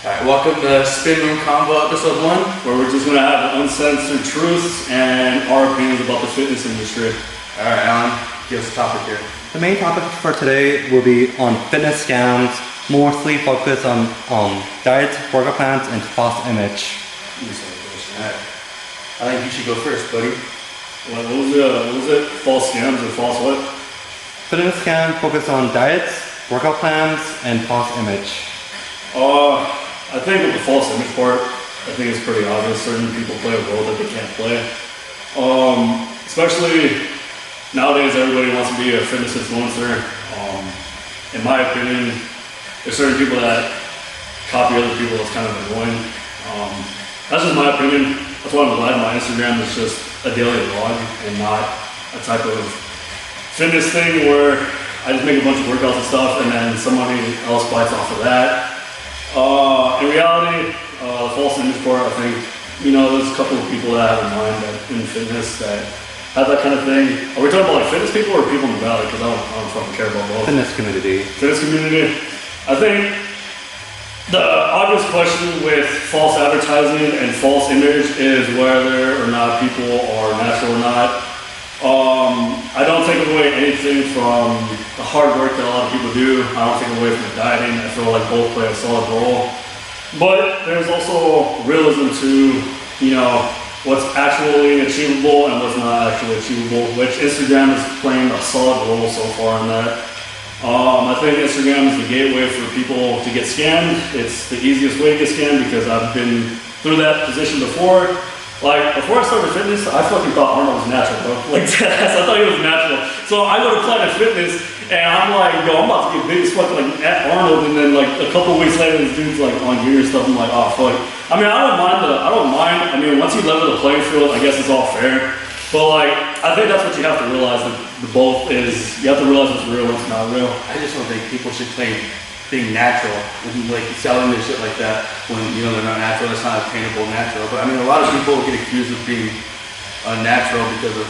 Alright, welcome to Spin Room Convo episode 1, where we're just going to have uncensored truths and our opinions about the fitness industry. Alright, Alan, give us a topic here. The main topic for today will be on fitness scams, mostly focused on diets, workout plans, and false image. Alright, I think you should go first, buddy. What was it? False scams or false what? Fitness scams focus on diets, workout plans, and false image. I think with the false image part, I think it's pretty obvious. Certain people play a role that they can't play. Especially nowadays, everybody wants to be a fitness influencer. In my opinion, there's certain people that copy other people. That's kind of annoying. That's just my opinion. That's why I'm glad my Instagram is just a daily vlog and not a type of fitness thing where I just make a bunch of workouts and stuff and then somebody else bites off of that. In reality, the false image part, I think, there's a couple of people that I have in mind that in fitness that have that kind of thing. Are we talking about like fitness people or people in the valley? Because I don't fucking care about both. Fitness community. Fitness community. I think the obvious question with false advertising and false image is whether or not people are natural or not. I don't take away anything from the hard work that a lot of people do. I don't take away from the dieting. I feel like both play a solid role. But there's also realism to, what's actually achievable and what's not actually achievable, which Instagram is playing a solid role so far in that. I think Instagram is the gateway for people to get scammed. It's the easiest way to get scammed because I've been through that position before. Like, before I started fitness, I fucking thought Arnold was natural, bro. Like, I thought he was natural. So I go to Planet Fitness, and I'm like, yo, I'm about to get big as fuck, like, at Arnold, and then, like, a couple weeks later, this dude's, like, on gear and stuff. I'm like, oh, fuck. I mean, I don't mind. I mean, once you level the playing field, I guess it's all fair. But, like, I think that's what you have to realize, that the both is, you have to realize what's real and what's not real. I just don't think people should claim being natural and like selling their shit like that when they're not natural. That's not attainable natural. But I mean, a lot of people get accused of being unnatural because of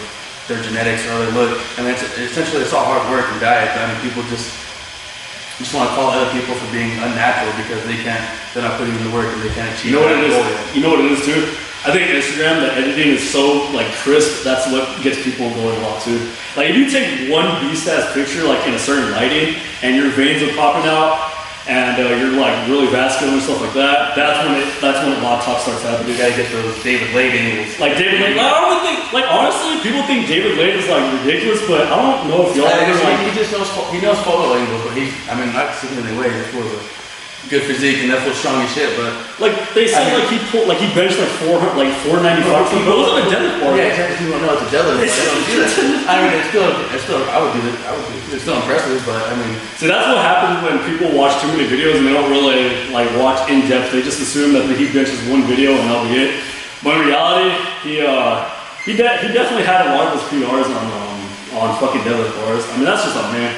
their genetics or how they look. I mean, it's all hard work and diet. I mean, people just want to call other people for being unnatural because they're not putting in the work and they can't achieve. You know what it is? You know what it is too? I think Instagram, the editing is so like crisp, that's what gets people going a lot too. Like if you take one beast-ass picture like in a certain lighting and your veins are popping out and you're like really vascular and stuff like that, that's when a lot of talk starts happening. You gotta get those David Lade angles. Like David Lade, I don't think, like honestly, people think David Lade is like ridiculous, but I don't know if y'all ever like. He knows photo angles, but not significantly way. This was a good physique and that was strong as shit, but like they say, he benched like 495. But it wasn't a deadlift bar. Yeah, exactly. People don't know it's a deadlift. I mean, it's still. I would do it. It's still impressive, but I mean. So that's what happens when people watch too many videos and they don't really like watch in depth. They just assume that he benches one video and that'll be it. But in reality, he definitely had a lot of those PRs on fucking deadlift bars. I mean, that's just a man.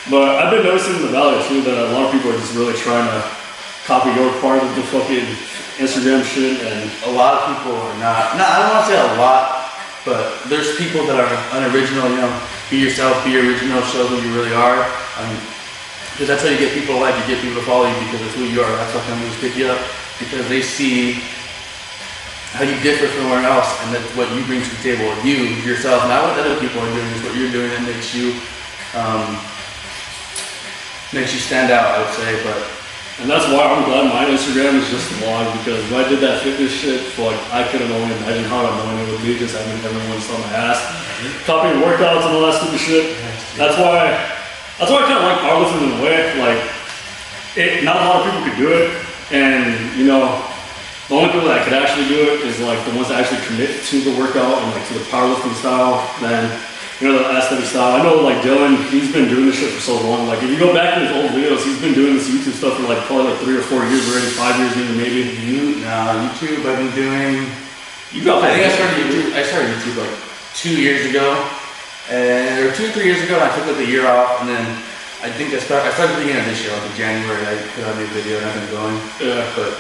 But I've been noticing in the valley too that a lot of people are just really trying to copy your part of the fucking Instagram shit, and a lot of people are not. No, I don't want to say a lot, but there's people that are unoriginal. Be yourself, be original, show who you really are. I mean, because that's how you get people to like you, get people to follow you because it's who you are. That's how companies pick you up because they see how you differ from everyone else, and that's what you bring to the table. You yourself, not what other people are doing, is what you're doing that makes you. Makes you stand out, I would say, and that's why I'm glad my Instagram is just a vlog, because when I did that fitness shit, I couldn't only imagine how annoying it would be just having everyone just on my ass, copying workouts and all that stupid shit. That's why I kind of like powerlifting in a way. Like, not a lot of people could do it, and the only people that could actually do it is like the ones that actually commit to the workout and like to the powerlifting style. Then. The aesthetic style. I know like Dylan, he's been doing this shit for so long. Like if you go back to his old videos, he's been doing this YouTube stuff for like probably like 3 or 4 years already, 5 years even maybe. YouTube I've been doing. I started YouTube like 2 years ago, or 2 or 3 years ago. And I took like a year off, and then I think I started at the beginning of this year, like in January. I put out a new video and I've been going. Yeah, but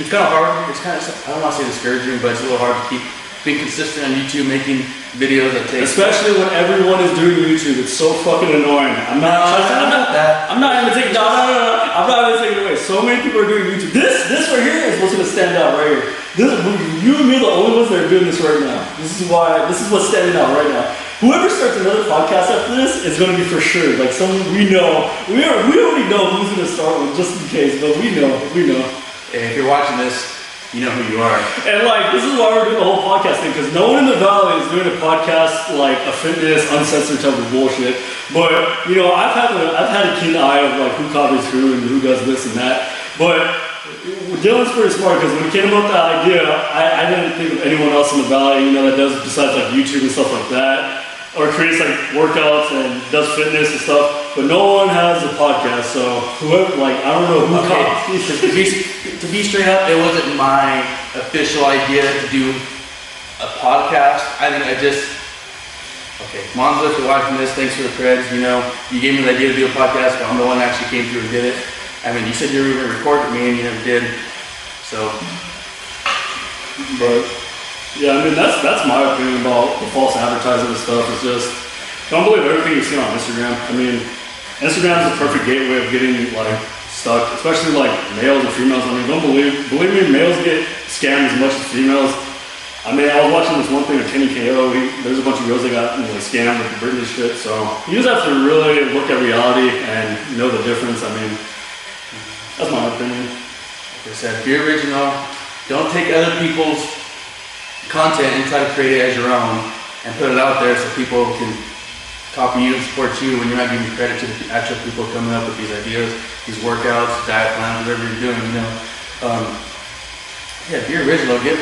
it's kind of hard. It's kind of, I don't want to say discouraging, but it's a little hard to keep being consistent on YouTube, making videos that take. Especially when everyone is doing YouTube, it's so fucking annoying. I'm not even taking it away. So many people are doing YouTube. This right here is what's gonna stand out right here. You and me are the only ones that are doing this right now. This is what's standing out right now. Whoever starts another podcast after this is gonna be for sure. Like we already know who's gonna start with just in case, but we know. Hey, if you're watching this, you know who you are. And like, this is why we're doing the whole podcast thing, because no one in the Valley is doing a podcast like a fitness, uncensored type of bullshit. But, you know, I've had a keen eye of like who copies who and who does this and that. But Dylan's pretty smart, because when he came up with that idea, I didn't think of anyone else in the Valley, you know, that does besides like YouTube and stuff like that, or creates like workouts and does fitness and stuff. But no one has a podcast, so whoever, like, I don't know who copies. To be straight up, it wasn't my official idea to do a podcast. Okay, Monzo, if you're watching this, thanks for the creds. You know, you gave me the idea to do a podcast, but I'm the one that actually came through and did it. I mean, you said you were going to record with me, and you never did. So, but yeah, I mean, that's my opinion about the false advertising and stuff. It's just, don't believe everything you see on Instagram. I mean, Instagram is a perfect gateway of getting like stuck, especially like males and females. I mean, believe me, males get scammed as much as females. I mean, I was watching this one thing with Kenny KO. There's a bunch of girls that got scammed with the Britney shit. So you just have to really look at reality and know the difference. I mean, that's my opinion. Like I said, be original. Don't take other people's content and try to create it as your own and put it out there so people can copy you and support you when you're not giving credit to the actual people coming up with these ideas, these workouts, diet plans, whatever you're doing, you know. Yeah, be original, be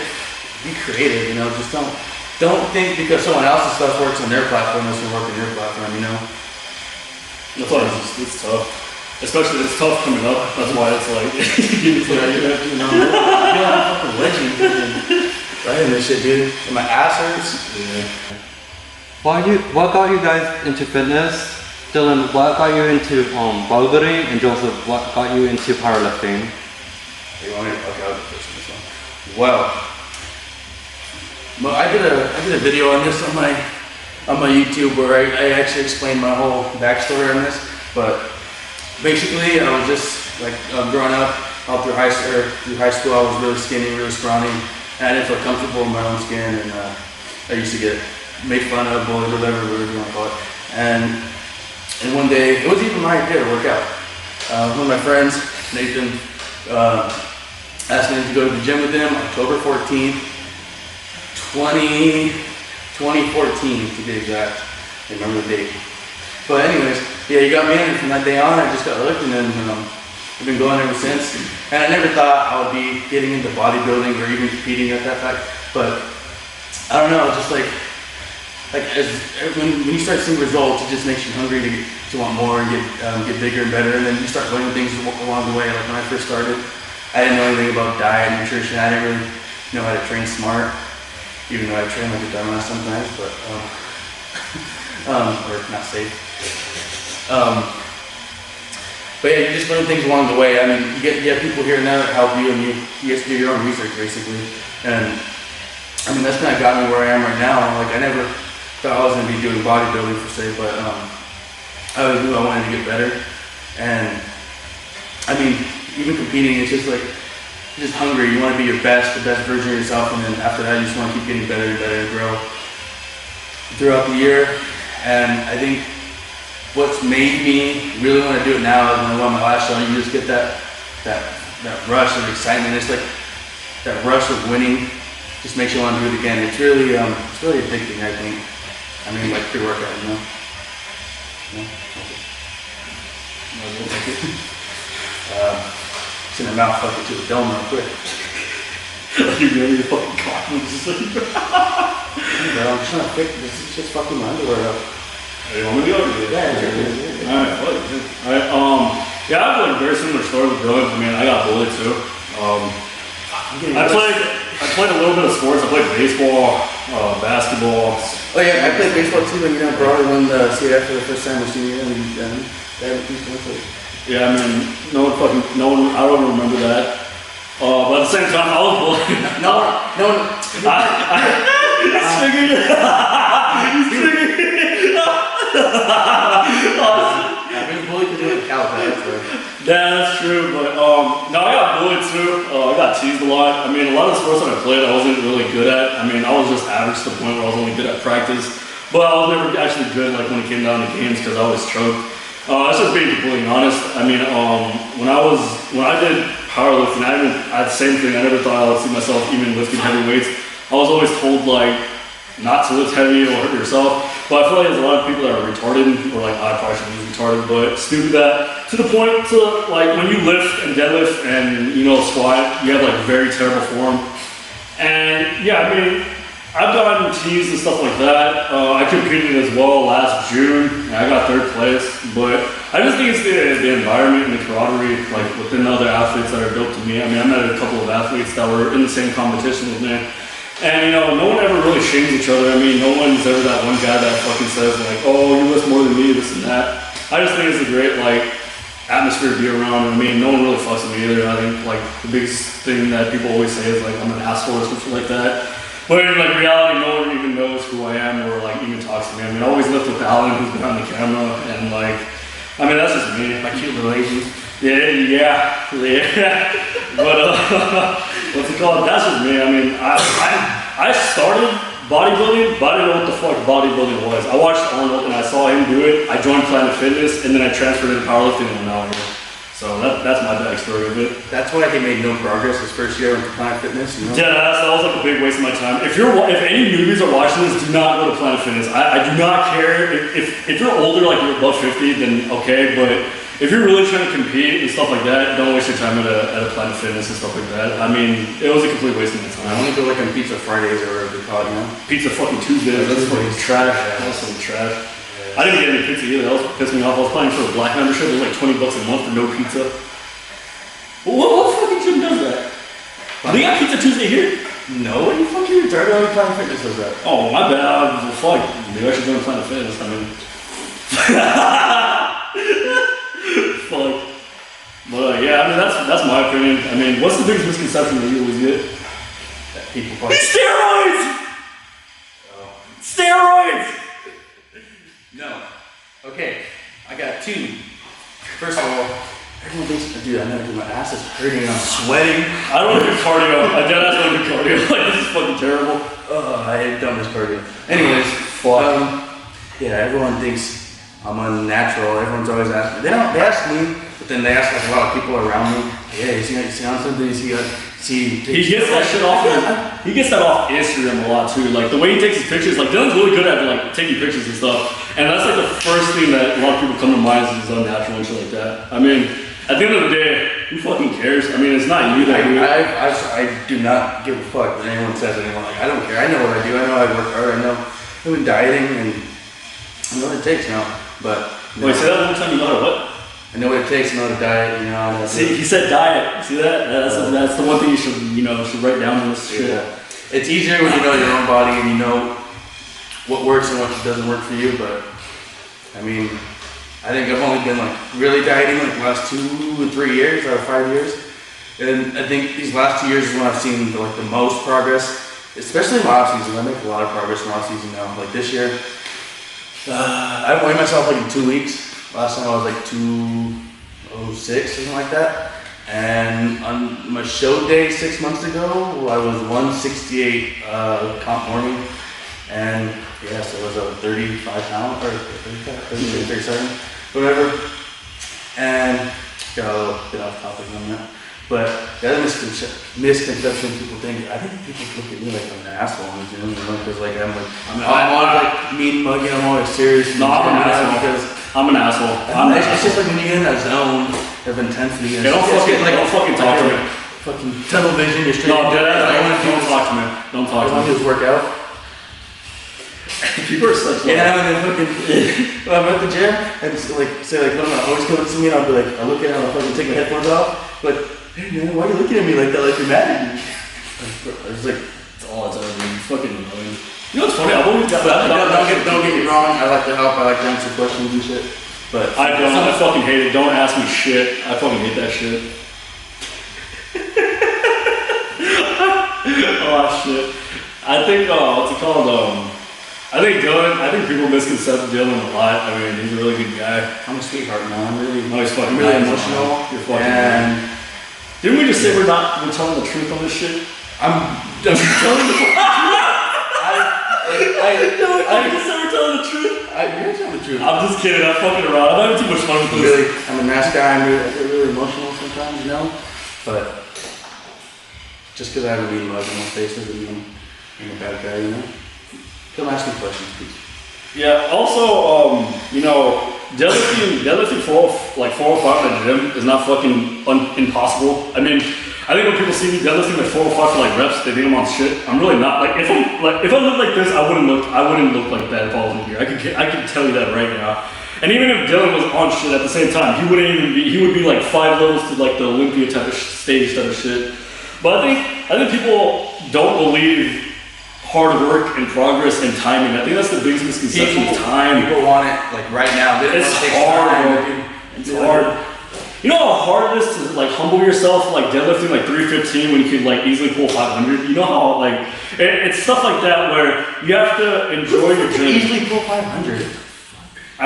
creative, you know. Just don't think because someone else's stuff works on their platform, it's gonna work on your platform, you know. That's why it's tough. Especially it's tough coming up. That's why it's like you know, I'm fucking legend writing this shit, dude. And my ass hurts. Yeah. What got you guys into fitness? Dylan, what got you into bodybuilding? And Joseph, what got you into powerlifting? You want me to fuck out this one? Well, I did a video on this on my YouTube where I actually explained my whole backstory on this. But basically, I was just like growing up, all through high school, I was really skinny, really scrawny, and I didn't feel comfortable in my own skin, and I used to get made fun of, bullied, whatever you want to call it. And one day, it wasn't even my idea to work out. One of my friends, Nathan, asked me to go to the gym with him October 14th, 2014 to be exact. I remember the date. But anyways, yeah, he got me in, and from that day on, I just got hooked, and then I've been going ever since. And I never thought I would be getting into bodybuilding or even competing at that fact. But I don't know, just like when you start seeing results, it just makes you hungry to want more and get bigger and better. And then you start learning things along the way. Like when I first started, I didn't know anything about diet and nutrition. I didn't really know how to train smart, even though I train like a dumbass sometimes, but or not safe. But yeah, you just learn things along the way. I mean, you get people here and there that help you, and you get to do your own research basically. And I mean, that's kind of got me where I am right now. Like I never thought I was going to be doing bodybuilding per se, but I always knew I wanted to get better. And I mean, even competing, it's just like, you're just hungry. You want to be the best version of yourself, and then after that, you just want to keep getting better and better and grow throughout the year. And I think what's made me really want to do it now is when I won my last show, you just get that rush of excitement. It's like that rush of winning just makes you want to do it again. It's really addicting, I think. I mean, like pre-workout, you know? No? Okay. It's in the mouth, fuck it to the dome real quick. Like you're getting your fucking coffee. I'm just trying to fix this. It's just fucking my underwear up. Hey, you want me to go? Yeah. Alright, yeah, I have like very similar story with Dylan. I mean, I got bullied too. I played a little bit of sports. I played baseball, basketball. Oh yeah, I played baseball too, and Broadway won the CAF for the first time this year, and yeah, I mean, no one, I don't remember that. But at the same time, I was bullied. No one. I've been bullied because of the calico. Yeah, that's true, but no, I got bullied too. I got teased a lot. I mean, a lot of the sports that I played, I wasn't really good at. I mean, I was just average to the point where I was only good at practice, but I was never actually good like when it came down to games because I always choked. That's just being completely honest. I mean, when I did powerlifting, I had the same thing. I never thought I would see myself even lifting heavy weights. I was always told like not to lift heavy or hurt yourself. But I feel like there's a lot of people that are retarded, or like I probably should be retarded, but stupid that to the point to like when you lift and deadlift and squat, you have like very terrible form. And yeah, I mean, I've gotten teased and stuff like that. I competed as well last June, and I got 3rd place. But I just think it's the environment and the camaraderie, like within other athletes that are dope to me. I mean, I met a couple of athletes that were in the same competition with me. And no one ever really shames each other. I mean, no one's ever that one guy that fucking says like, oh, you lift more than me, this and that. I just think it's a great like atmosphere to be around. I mean, no one really fucks with me either. I think like the biggest thing that people always say is like I'm an asshole or something like that. But in like reality, no one even knows who I am or like even talks to me. I mean, I always lift with Alan, who's behind the camera, and like, I mean, that's just me. My cute little Asian. Yeah. But what's it called? That's just me. I mean, I started bodybuilding, but I didn't know what the fuck bodybuilding was. I watched Arnold and I saw him do it. I joined Planet Fitness, and then I transferred into powerlifting and now I'm here. So that's my backstory of it. That's why he made no progress his first year with Planet Fitness. Yeah, that was like a big waste of my time. If any newbies are watching this, do not go to Planet Fitness. I do not care if you're older, like you're above 50, then okay. But if you're really trying to compete and stuff like that, don't waste your time at a Planet Fitness and stuff like that. I mean, it was a complete waste of my time. I only go like on Pizza Fridays or whatever they call it, Pizza fucking Tuesdays. That's fucking trash. That was some trash. I didn't get any pizza either. That was what pissed me off. I was planning for a black membership. It was like $20 a month for no pizza. What fucking gym does that? Do they got Pizza Tuesday here? No, what the fuck are you retarded? Only Planet Fitness does that. Oh, my bad. Well, fuck. Maybe I should join Planet Fitness. I mean, fuck. But yeah, I mean that's my opinion. I mean, what's the biggest misconception that you always get? That people probably. Steroids. Oh. Steroids. No. Okay, I got 2. First of all, everyone thinks, dude, I never do. My ass is hurting and I'm sweating. I don't do cardio. I deadass don't do cardio. Like, this is fucking terrible. I hate dumbest cardio. Anyways, yeah, everyone thinks I'm unnatural. Everyone's always asking. They ask me, but then they ask like a lot of people around me. Yeah, you see on something? He gets that shit off. He gets that off Instagram a lot too. Like the way he takes his pictures. Like Dylan's really good at like taking pictures and stuff. And that's like the first thing that a lot of people come to mind is unnatural and shit like that. I mean, at the end of the day, who fucking cares? I mean, it's not you that I do not give a fuck what anyone says anymore. Like, I don't care. I know what I do. I know I work hard. I know I've been dieting and I know what it takes now. But wait, say that one more time. You know how to what? I know what it takes to know how to diet. You know. See, he said diet. See that? That's the one thing you should write down on this shit. Yeah. It's easier when you know your own body and you know what works and what doesn't work for you. But I mean, I think I've only been like really dieting like the last 2 or 3 years out of 5 years, and I think these last 2 years is when I've seen the most progress, especially in my off season. I make a lot of progress in my off season now. Like this year, I weighed myself like in 2 weeks. Last time I was like 206, something like that. And on my show day 6 months ago, I was 168 comp morning, and yes, it was a 35 pound or 37, whatever. And got a little bit off topic on that. But the other misconception people think, I think people look at me like I'm an asshole in the gym, because like I'm always like mean, muggy, I'm always serious. No, I'm an asshole because I'm an asshole. It's just like when you get in that zone of intensity. Yeah, don't fucking talk to me. Fucking tunnel vision, you're straight. No, don't talk to me. Don't talk to me. All I want to do is work out. People are such. Yeah, and then fucking, I'm at the gym, and it's like, say like, no, always come to me, and I'll be like, I look at it, and I'll fucking take my headphones off, but, hey man, why are you looking at me like that, like you're mad at me? It's like, it's all it's ever been. Fucking annoying. You know what's funny? I've always got that. Don't get me wrong, I like to help, I like to answer questions and shit, but. I don't, I fucking hate it. Don't ask me shit. I fucking hate that shit. Oh shit. I think what's it called? I think Dylan. I think people misconception Dylan a lot. I mean, he's a really good guy. I'm a sweetheart, man. I'm really, No, he's fucking really nice, emotional. man. You're fucking and man. Didn't we just say we're telling the truth on this shit? I'm telling you. I just said we're telling the truth. You're telling the truth. I'm just kidding. I'm fucking around. I'm having too much fun with this. I'm a nice guy. I get really emotional sometimes, you know. But just because I have a mean mug on my face doesn't mean I'm a bad guy, you know. Come ask me questions, please. Yeah. Also, you know, deadlifting 405 in the gym is not fucking impossible. I mean, I think when people see me deadlifting like 405 for like reps, they think I'm on shit. I'm really not. Like if I looked like this, I wouldn't look like that if I was in here. I can tell you that right now. And even if Dylan was on shit at the same time, he would be like 5 levels to like the Olympia type of stage type of shit. But I think people don't believe hard work and progress and timing. I think that's the biggest misconception. Time. People want it like right now. It's hard, bro. It's hard. You know how hard it is to like humble yourself, like deadlifting like 315 when you could like easily pull 500. You know how like it's stuff like that where you have to enjoy your journey. Easily pull 500. I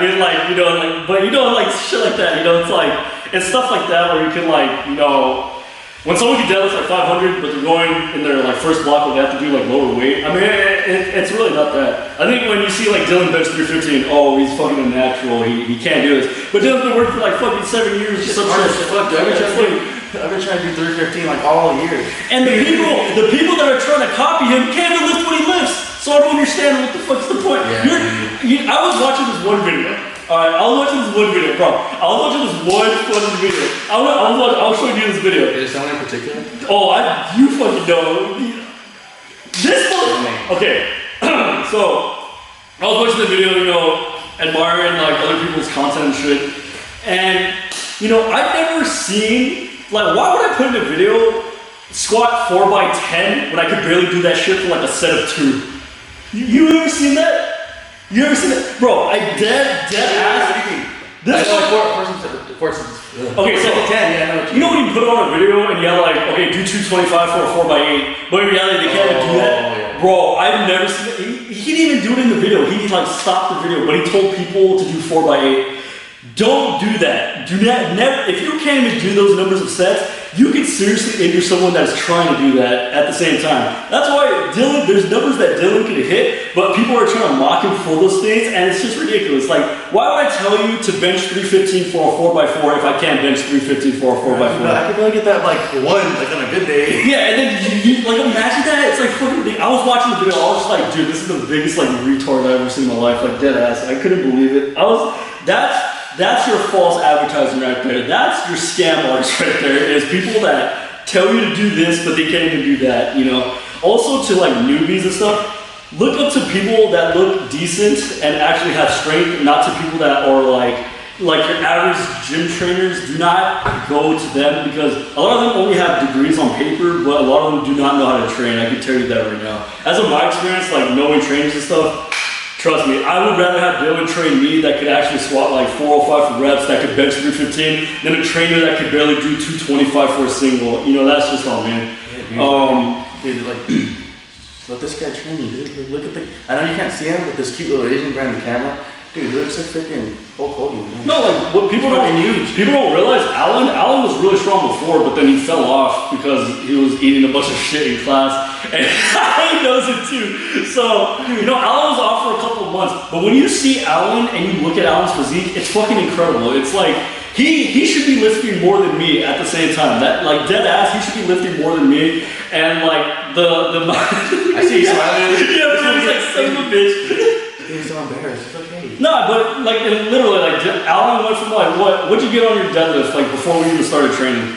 mean, like, you know, like, but you know, like shit like that. You know, it's stuff like that where you can like, you know. When someone can deadlift like 500, but they're going in their like first block where they have to do like lower weight, I mean, it's really not that. I think when you see like Dylan bench 315, oh, he's fucking unnatural, he can't do this. But Dylan's been working for like fucking 7 years or something. I've been trying to do 315 like all year. And the people that are trying to copy him can't even lift what he lifts. So I don't understand what the fuck's the point. Yeah. I was watching this one video. Alright, I was watching this one video, bro. I was watching this one fucking video. I'll show you this video. Is there someone in particular? Oh, you fucking know. This one. Okay, so I was watching the video, you know, admiring like other people's content and shit. And, you know, I've never seen, like, why would I put in a video squat 4x10 when I could barely do that shit for like a set of 2? You ever seen that? You ever seen that? Bro, I dead ass. This okay, so 10, yeah, you know when you put on a video and you have like, okay, do 225 for a 4x8, but in reality they can't even do that. Yeah. Bro, I've never seen it. He didn't even do it in the video. He like stopped the video, but he told people to do 4x8. Don't do that. Do not, never, if you can't even do those numbers of sets, you can seriously injure someone that's trying to do that at the same time. That's why Dylan, there's numbers that Dylan could hit, but people are trying to mock him for those things, and it's just ridiculous. Like, why would I tell you to bench 315 for a 4x4 if I can't bench 315 for a 4x4? I could really get that like one, like on a good day. Yeah, and then you like imagine that. It's like fucking ridiculous. I was watching the video, I was just like, dude, this is the biggest like retard I've ever seen in my life, like dead ass. I couldn't believe it. That's your false advertising right there. That's your scam artist right there. Is people that tell you to do this, but they can't even do that, you know? Also to like newbies and stuff, look up to people that look decent and actually have strength, not to people that are like your average gym trainers. Do not go to them because a lot of them only have degrees on paper, but a lot of them do not know how to train. I can tell you that right now. As of my experience, like knowing trainers and stuff, trust me, I would rather have Dylan train me that could actually squat like 405 for reps, that could bench 315, than a trainer that could barely do 225 for a single. You know, that's just all, man. Dude, like, let this guy train you, dude. Look at I know you can't see him, but this cute little Asian guy in the camera, dude, he looks like freaking Hulk Hogan, man. No, like, what people don't realize, Alan was really strong before, but then he fell off because he was eating a bunch of shit in class, and he knows it too. So, you know, Alan was off for a couple of months, but when you see Alan and you look at Alan's physique, it's fucking incredible. It's like, he should be lifting more than me at the same time. That, like, dead ass, he should be lifting more than me, and like, I see you smiling. Yeah, but he's like, son of a bitch. He's so embarrassed. It's okay. No, but like literally, like Alan went from like what'd you get on your deadlift like before we even started training?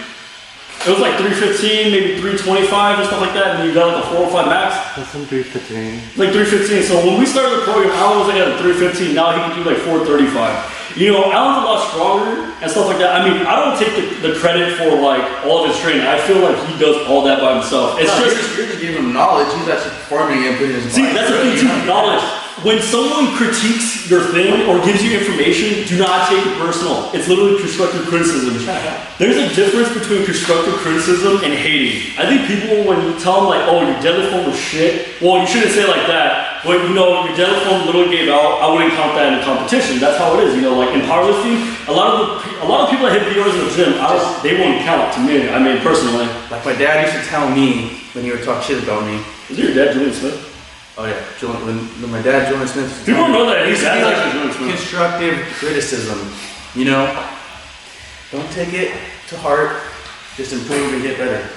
It was like 315, maybe 325 or stuff like that, and then you got like a 405 max. That's some 315. Like 315. So when we started the program, Alan was like at a 315. Now he can do like 435. You know, Alan's a lot stronger and stuff like that. I mean, I don't take the credit for like all of his training. I feel like he does all that by himself. It's you're just giving him knowledge. He's actually performing and putting his See, that's the thing too, knowledge. when someone critiques your thing or gives you information, do not take it personal. It's literally constructive criticism. There's a difference between constructive criticism and hating. I think people, when you tell them like, oh, your deadlift form was shit, well, you shouldn't say it like that. But you know, your deadlift form literally gave out, I wouldn't count that in competition. That's how it is. You know, like in powerlifting, a lot of people that hit PRs in the gym, they won't count to me. I mean, personally. Like my dad used to tell me when he would talk shit about me. Is your dad Julian Smith? Oh yeah, when my dad, Julian Smith. People don't know that. He's like actually Julian Smith. Constructive criticism, you know? Don't take it to heart, just improve and get better.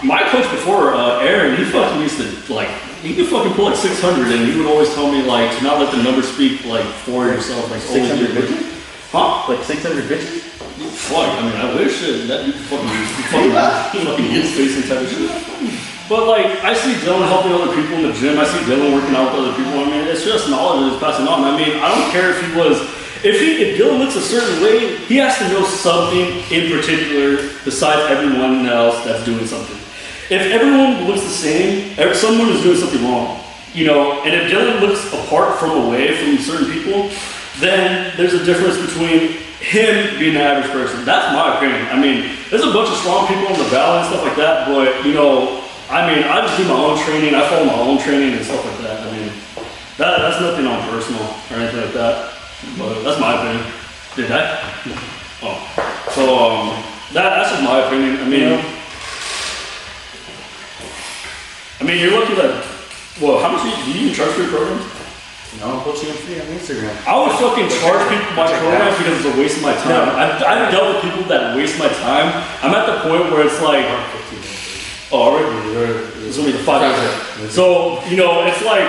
My coach before, Aaron, he fucking used to, like, he could fucking pull like 600 and he would always tell me, like, to not let the numbers speak, like, for yourself. Like, 600 bitches? Huh? Like 600 bitches? Fuck, I mean, I wish that you fucking use facing type of shit. But like, I see Dylan helping other people in the gym. I see Dylan working out with other people. I mean, it's just knowledge that he's passing on. I mean, I don't care if he was, if Dylan looks a certain way, he has to know something in particular besides everyone else that's doing something. If everyone looks the same, someone is doing something wrong, you know. And if Dylan looks apart from away from certain people, then there's a difference between him being the average person. That's my opinion. I mean, there's a bunch of strong people on the valley and stuff like that, but you know, I mean, I just do my own training. I follow my own training and stuff like that. I mean, that's nothing on personal or anything like that. But that's my opinion. Did I? Oh, so that's just my opinion. I mean, you're lucky that. Well, how much do you even charge for your program? No, I'm posting them free on Instagram. I would fucking charge people my program because it's a waste of my time. I've dealt with people that waste my time. I'm at the point where it's like. Oh, already? It's gonna be the 5 minutes. So, you know, it's like,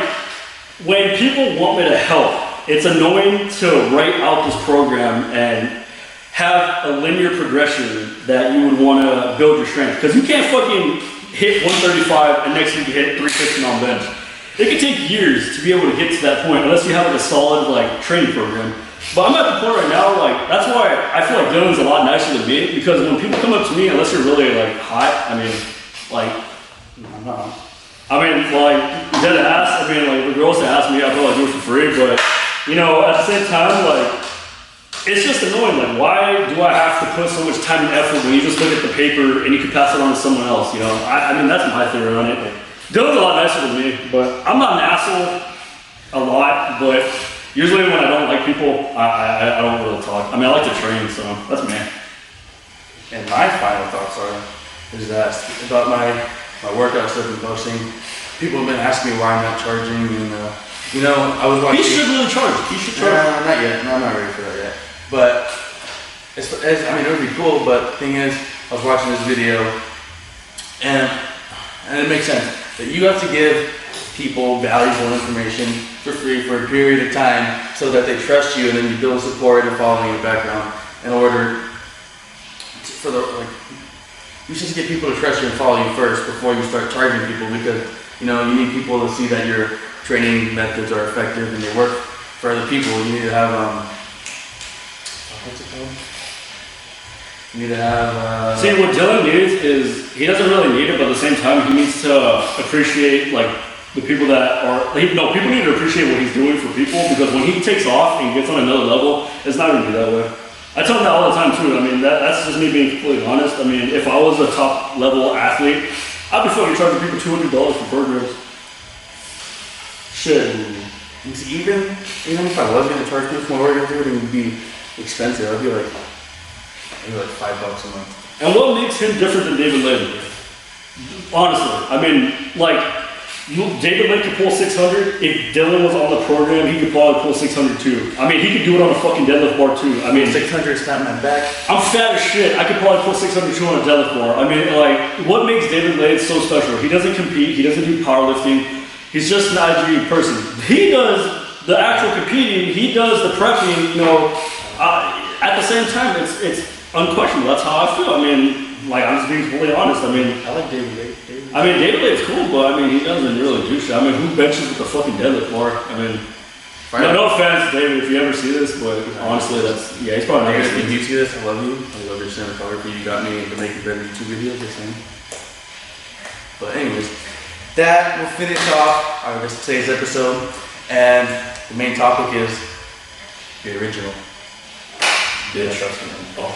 when people want me to help, it's annoying to write out this program and have a linear progression that you would want to build your strength. Because you can't fucking hit 135 and next week you hit 350 on bench. It can take years to be able to get to that point unless you have like a solid like training program. But I'm at the point right now, like, that's why I feel like Dylan's a lot nicer than me, because when people come up to me, unless you're really like hot, I mean, like, I mean, like, dead ass, I mean, like, the girls that ask me, I feel like I do it for free, but, you know, at the same time, like, it's just annoying, like, why do I have to put so much time and effort when you just look at the paper and you can pass it on to someone else, you know? I mean, that's my theory on it. Dylan's a lot nicer than me, but I'm not an asshole a lot, but usually when I don't like people, I don't really talk. I mean, I like to train, so that's me. And my final thoughts is that about my workout stuff and posting. People have been asking me why I'm not charging, and you know, I was watching. He should really charge. He should charge. Not yet. No, I'm not ready for that yet. But I mean, it would be cool. But the thing is, I was watching this video, and it makes sense that you have to give people valuable information for free for a period of time, so that they trust you, and then you build support and following in the background in order for the like. You should get people to trust you and follow you first before you start charging people, because you know you need people to see that your training methods are effective and they work for other people. You need to have what's it called? You need to have. See, what Dylan needs is he doesn't really need it, but at the same time he needs to appreciate like the people that are. No, people need to appreciate what he's doing for people, because when he takes off and gets on another level, it's not going to be that way. I tell him that all the time too. I mean, that's just me being completely honest. I mean, if I was a top level athlete, I'd be fucking charging people $200 for programs. Shit. Even if I was gonna charge people for my workout, it would be expensive. I'd be like maybe like $5 a month. And what makes him different than David Lane? Honestly, I mean, like, David Lane could pull 600. If Dylan was on the program, he could probably pull 600 too. I mean, he could do it on a fucking deadlift bar too. I mean, 600 is not my back. I'm fat as shit. I could probably pull 600 too on a deadlift bar. I mean, like, what makes David Lane so special? He doesn't compete. He doesn't do powerlifting. He's just an IG person. He does the actual competing. He does the prepping. You know, at the same time, it's unquestionable. That's how I feel. I mean, like, I'm just being completely honest. I mean, I like David Lane. David Lane's cool, but I mean, he doesn't really do shit. I mean, who benches with the fucking deadlift bar? I mean, no offense, David, if you ever see this, but honestly, he's probably not If you see this, I love you. I love your cinematography. You got me to make a better YouTube video, just saying. But anyways, that will finish off today's episode. and the main topic is be original. Yeah, trust me. Oh.